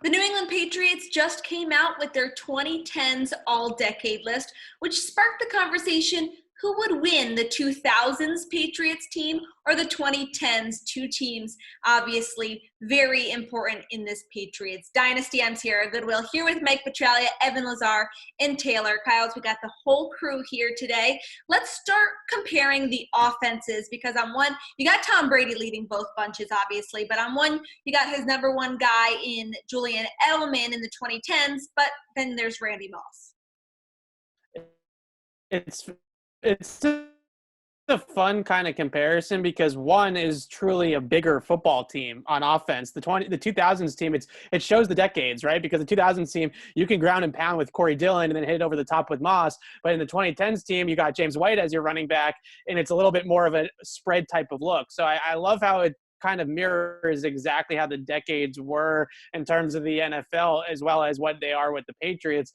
The New England Patriots just came out with their 2010s all-decade list, which sparked the conversation, who would win the 2000s Patriots team or the 2010s? Two teams obviously very important in this Patriots dynasty. I'm Sierra Goodwill here with Mike Petraglia, Evan Lazar, and Taylor Kyles. We got the whole crew here today. Let's start comparing the offenses, because on one, you got Tom Brady leading both bunches, obviously, but on one, you got his number one guy in Julian Edelman in the 2010s, but then there's Randy Moss. It's a fun kind of comparison because one is truly a bigger football team on offense. The 2000s team, it shows the decades, right? Because the 2000s team, you can ground and pound with Corey Dillon and then hit it over the top with Moss. But in the 2010s team, you got James White as your running back, and it's a little bit more of a spread type of look. So I love how it kind of mirrors exactly how the decades were in terms of the NFL as well as what they are with the Patriots.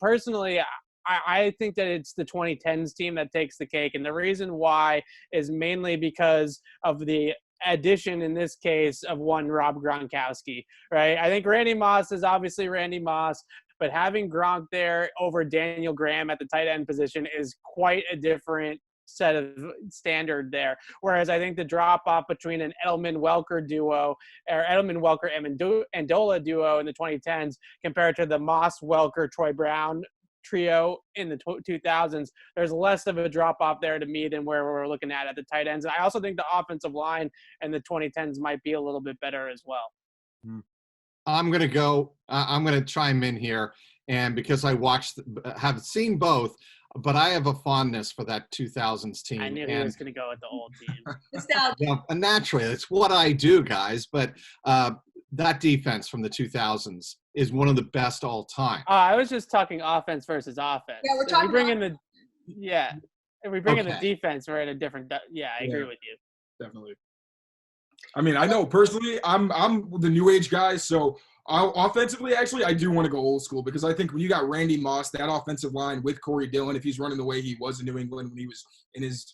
Personally, I think that it's the 2010s team that takes the cake. And the reason why is mainly because of the addition in this case of one Rob Gronkowski, right? I think Randy Moss is obviously Randy Moss, but having Gronk there over Daniel Graham at the tight end position is quite a different set of standard there. Whereas I think the drop off between an Edelman-Welker duo or Edelman-Welker-Amendola duo in the 2010s compared to the Moss-Welker-Troy Brown trio in the 2000s, there's less of a drop off there to me than where we're looking at the tight ends. And I also think the offensive line in the 2010s might be a little bit better as well. I'm going to chime in here. And because have seen both, but I have a fondness for that 2000s team. I knew he was going to go with the old team. Yeah, naturally, it's what I do, guys. But that defense from the 2000s is one of the best all time. I was just talking offense versus offense. Yeah, we're talking. If we bring in the defense, we're at a different. I agree with you. Definitely. I mean, I know personally, I'm the new age guy, so offensively, actually, I do want to go old school because I think when you got Randy Moss, that offensive line with Corey Dillon, if he's running the way he was in New England when he was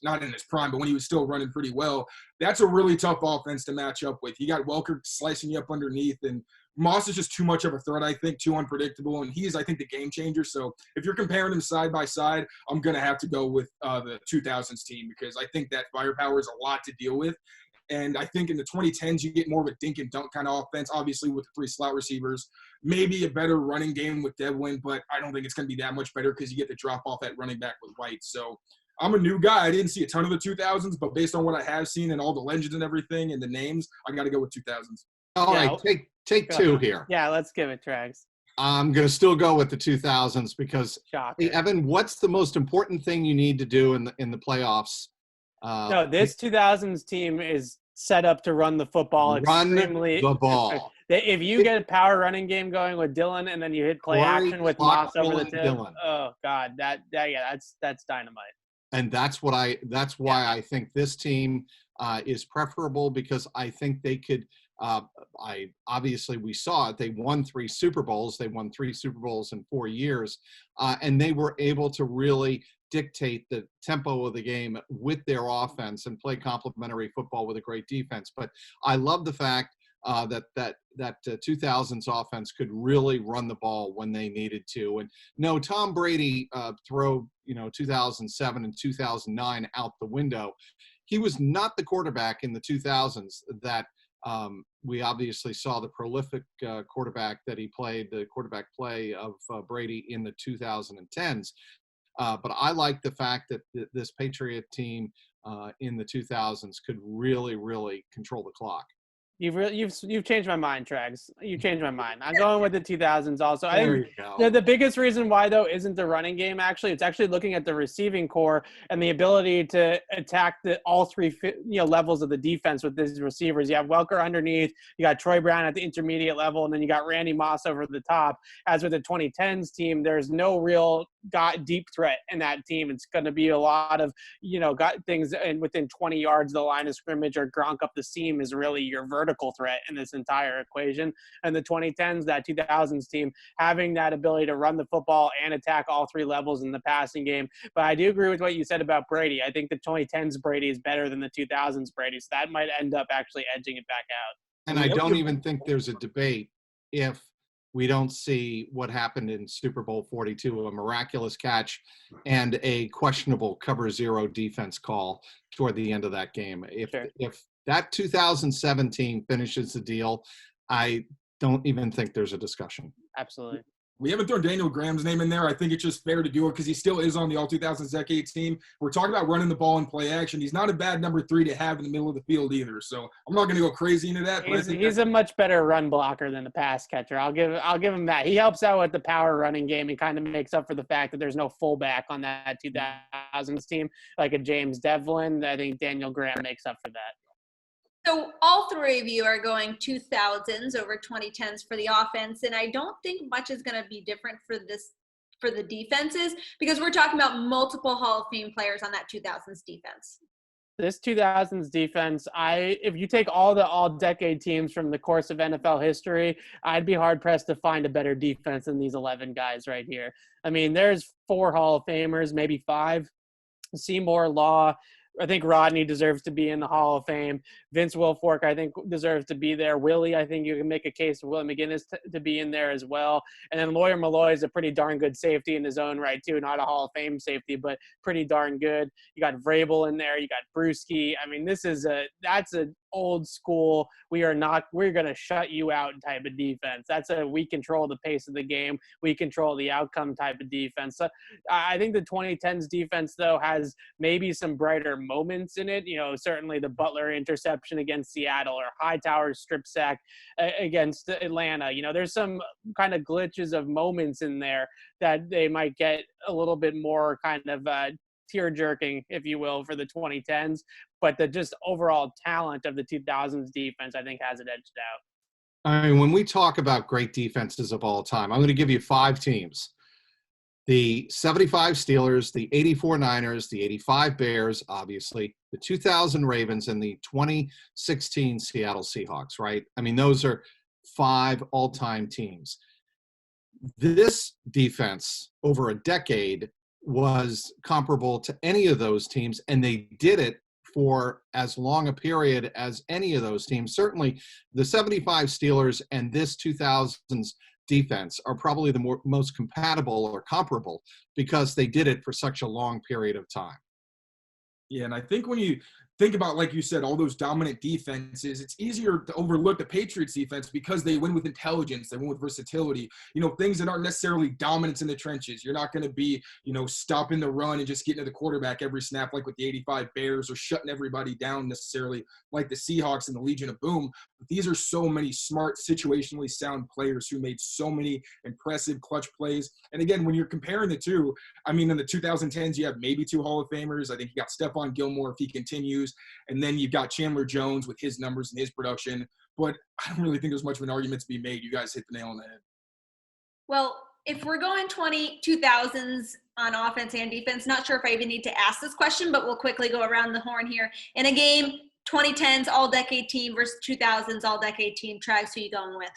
not in his prime, but when he was still running pretty well, that's a really tough offense to match up with. You got Welker slicing you up underneath, and Moss is just too much of a threat, I think, too unpredictable, and he's, I think, the game changer. So if you're comparing them side by side, I'm going to have to go with the 2000s team because I think that firepower is a lot to deal with. And I think in the 2010s, you get more of a dink and dunk kind of offense, obviously with the three slot receivers. Maybe a better running game with Devlin, but I don't think it's going to be that much better because you get the drop off at running back with White. So I'm a new guy. I didn't see a ton of the 2000s, but based on what I have seen and all the legends and everything and the names, I got to go with 2000s. All right, take two here. Yeah, let's give it Trags. I'm going to still go with the 2000s because, hey, Evan, what's the most important thing you need to do in the playoffs? No, this 2000s team is set up to run the football extremely. Run the ball. If you get a power running game going with Dillon and then you hit play action with Moss over the tip, oh God, that's dynamite. And that's why I think this team is preferable because I think they could. Obviously we saw it. They won 3 Super Bowls. They won 3 Super Bowls in 4 years, and they were able to really dictate the tempo of the game with their offense and play complementary football with a great defense. But I love the fact that 2000s offense could really run the ball when they needed to. And no, Tom Brady throw 2007 and 2009 out the window. He was not the quarterback in the 2000s that we obviously saw the prolific quarterback that he played, the quarterback play of Brady in the 2010s. But I like the fact that this Patriot team in the 2000s could really, really control the clock. You've changed my mind, Trags. You've changed my mind. I'm going with the 2000s also. I There think you go. the biggest reason why, though, isn't the running game, actually. It's actually looking at the receiving core and the ability to attack all three levels of the defense with these receivers. You have Welker underneath, you got Troy Brown at the intermediate level, and then you got Randy Moss over the top. As with the 2010s team, there's no real deep threat in that team. It's going to be a lot of, got things within 20 yards of the line of scrimmage or Gronk up the seam is really your vertical threat in this entire equation. And the 2010s, that 2000s team, having that ability to run the football and attack all 3 levels in the passing game. But I do agree with what you said about Brady. I think the 2010s Brady is better than the 2000s Brady. So that might end up actually edging it back out. And I don't even think there's a debate if we don't see what happened in Super Bowl 42, a miraculous catch and a questionable cover zero defense call toward the end of that game. If that 2017 finishes the deal, I don't even think there's a discussion. Absolutely. We haven't thrown Daniel Graham's name in there. I think it's just fair to do it because he still is on the All-2000s decade team. We're talking about running the ball and play action. He's not a bad number 3 to have in the middle of the field either. So I'm not going to go crazy into that. But He's a much better run blocker than the pass catcher. I'll give him that. He helps out with the power running game and kind of makes up for the fact that there's no fullback on that 2000s team like a James Devlin. I think Daniel Graham makes up for that. So all three of you are going 2000s over 2010s for the offense, and I don't think much is going to be different for the defenses because we're talking about multiple Hall of Fame players on that 2000s defense. This 2000s defense, if you take all the all-decade teams from the course of NFL history, I'd be hard-pressed to find a better defense than these 11 guys right here. I mean, there's 4 Hall of Famers, maybe 5. Seymour, Law, I think Rodney deserves to be in the Hall of Fame. Vince Wilfork, I think, deserves to be there. Willie, I think you can make a case for Willie McGinnis to be in there as well. And then Lawyer Malloy is a pretty darn good safety in his own right, too. Not a Hall of Fame safety, but pretty darn good. You got Vrabel in there. You got Brewski. I mean, that's a old school, we're going to shut you out type of defense. That's we control the pace of the game. We control the outcome type of defense. So I think the 2010s defense, though, has maybe some brighter moments in it. You know, certainly the Butler interception against Seattle or Hightower's strip sack against Atlanta. You know, there's some kind of glitches of moments in there that they might get a little bit more kind of tear-jerking, if you will, for the 2010s. But the just overall talent of the 2000s defense, I think, has it edged out. I mean, when we talk about great defenses of all time, I'm going to give you 5 teams. The 75 Steelers, the 84 Niners, the 85 Bears, obviously, the 2000 Ravens, and the 2016 Seattle Seahawks, right? I mean, those are 5 all-time teams. This defense over a decade was comparable to any of those teams, and they did it for as long a period as any of those teams. Certainly the 75 Steelers and this 2000s defense are probably the most compatible or comparable because they did it for such a long period of time. Yeah, and I think when you think about, like you said, all those dominant defenses, it's easier to overlook the Patriots defense because they win with intelligence, they win with versatility, you know, things that aren't necessarily dominance in the trenches. You're not going to be, you know, stopping the run and just getting to the quarterback every snap like with the 85 Bears or shutting everybody down necessarily like the Seahawks and the Legion of Boom. But these are so many smart, situationally sound players who made so many impressive clutch plays. And again, when you're comparing the two, I mean, in the 2010s, you have maybe 2 Hall of Famers. I think you got Stephon Gilmore if he continues. And then you've got Chandler Jones with his numbers and his production. But I don't really think there's much of an argument to be made. You guys hit the nail on the head. Well, if we're going 2000s on offense and defense, not sure if I even need to ask this question, but we'll quickly go around the horn here. In a game, 2010s all-decade team versus 2000s all-decade team. Trags, who you going with?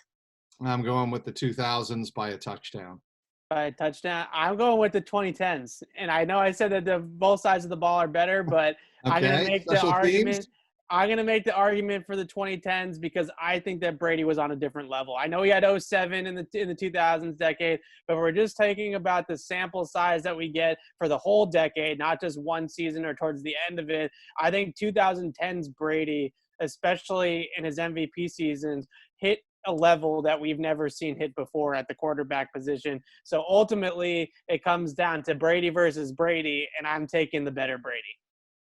I'm going with the 2000s by a touchdown. By a touchdown? I'm going with the 2010s. And I know I said that both sides of the ball are better, but okay. I'm going to make the argument. Themes? I'm going to make the argument for the 2010s because I think that Brady was on a different level. I know he had 07 in the 2000s decade, but we're just talking about the sample size that we get for the whole decade, not just one season or towards the end of it. I think 2010's Brady, especially in his MVP seasons, hit a level that we've never seen hit before at the quarterback position. So ultimately, it comes down to Brady versus Brady, and I'm taking the better Brady.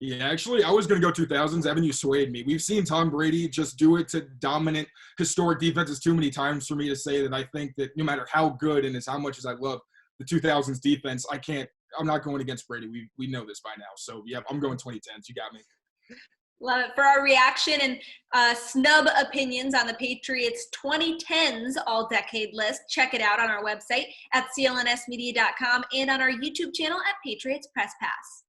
Yeah, actually, I was going to go 2000s. Evan, you swayed me. We've seen Tom Brady just do it to dominant historic defenses too many times for me to say that I think that no matter how good and as how much as I love the 2000s defense, I'm not going against Brady. We know this by now. So, yeah, I'm going 2010s. You got me. Love it. For our reaction and snub opinions on the Patriots 2010s all-decade list, check it out on our website at clnsmedia.com and on our YouTube channel at Patriots Press Pass.